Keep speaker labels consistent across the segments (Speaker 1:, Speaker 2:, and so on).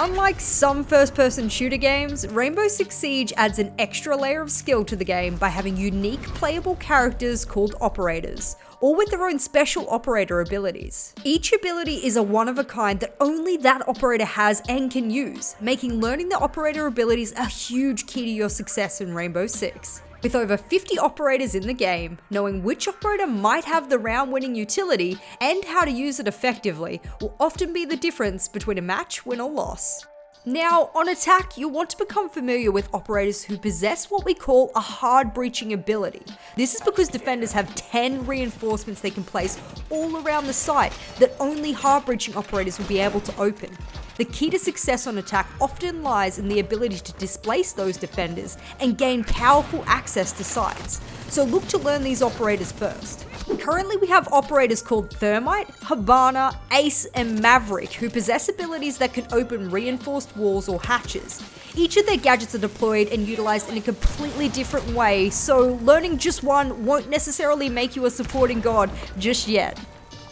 Speaker 1: Unlike some first-person shooter games, Rainbow Six Siege adds an extra layer of skill to the game by having unique playable characters called operators, all with their own special operator abilities. Each ability is a one-of-a-kind that only that operator has and can use, making learning the operator abilities a huge key to your success in Rainbow Six. With over 50 operators in the game, knowing which operator might have the round-winning utility and how to use it effectively will often be the difference between a match win or loss. Now, on attack, you'll want to become familiar with operators who possess what we call a hard breaching ability. This is because defenders have 10 reinforcements they can place all around the site that only hard breaching operators will be able to open. The key to success on attack often lies in the ability to displace those defenders and gain powerful access to sites, so look to learn these operators first. Currently we have operators called Thermite, Habana, Ace, and Maverick who possess abilities that can open reinforced walls or hatches. Each of their gadgets are deployed and utilized in a completely different way, so learning just one won't necessarily make you a supporting god just yet.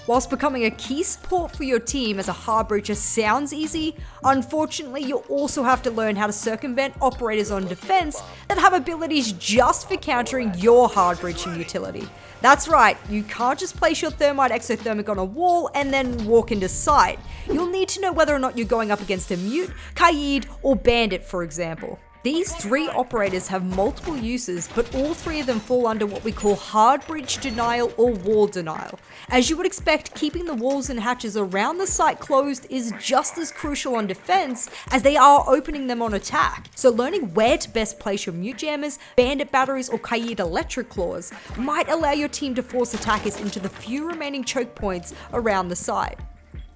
Speaker 1: Whilst becoming a key support for your team as a hard breacher sounds easy, unfortunately you'll also have to learn how to circumvent operators on defense that have abilities just for countering your hard breaching utility. That's right, you can't just place your Thermite exothermic on a wall and then walk into sight. You'll need to know whether or not you're going up against a Mute, Kaid, or Bandit, for example. These three operators have multiple uses, but all three of them fall under what we call hard breach denial or wall denial. As you would expect, keeping the walls and hatches around the site closed is just as crucial on defense as they are opening them on attack. So learning where to best place your Mute Jammers, Bandit Batteries, or Kaid Electric Claws might allow your team to force attackers into the few remaining choke points around the site.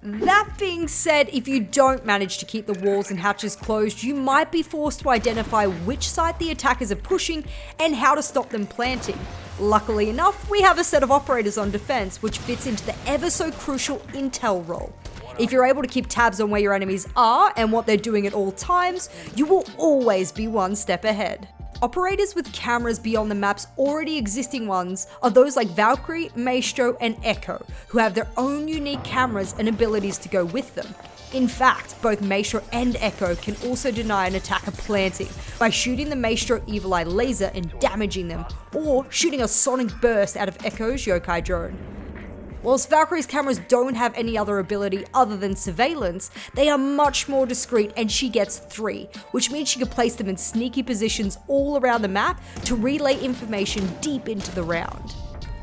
Speaker 1: That being said, if you don't manage to keep the walls and hatches closed, you might be forced to identify which site the attackers are pushing and how to stop them planting. Luckily enough, we have a set of operators on defense, which fits into the ever so crucial intel role. If you're able to keep tabs on where your enemies are and what they're doing at all times, you will always be one step ahead. Operators with cameras beyond the map's already existing ones are those like Valkyrie, Maestro, and Echo, who have their own unique cameras and abilities to go with them. In fact, both Maestro and Echo can also deny an attacker planting by shooting the Maestro Evil Eye laser and damaging them, or shooting a sonic burst out of Echo's Yokai drone. Whilst Valkyrie's cameras don't have any other ability other than surveillance, they are much more discreet and she gets 3, which means she can place them in sneaky positions all around the map to relay information deep into the round.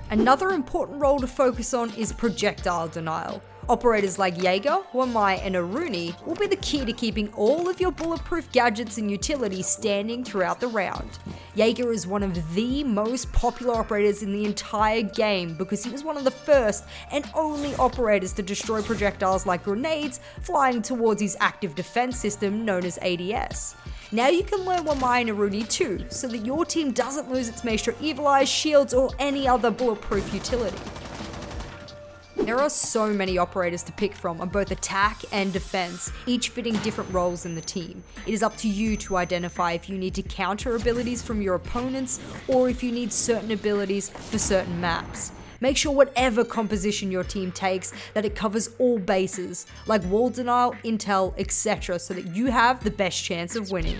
Speaker 1: Another important role to focus on is projectile denial. Operators like Jaeger, Wamai, and Aruni will be the key to keeping all of your bulletproof gadgets and utilities standing throughout the round. Jaeger is one of the most popular operators in the entire game because he was one of the first and only operators to destroy projectiles like grenades flying towards his active defense system known as ADS. Now you can learn Wamai and Aruni too, so that your team doesn't lose its Maestro Evil Eyes, shields, or any other bulletproof utility. There are so many operators to pick from on both attack and defense, each fitting different roles in the team. It is up to you to identify if you need to counter abilities from your opponents or if you need certain abilities for certain maps. Make sure whatever composition your team takes that it covers all bases, like wall denial, intel, etc., so that you have the best chance of winning.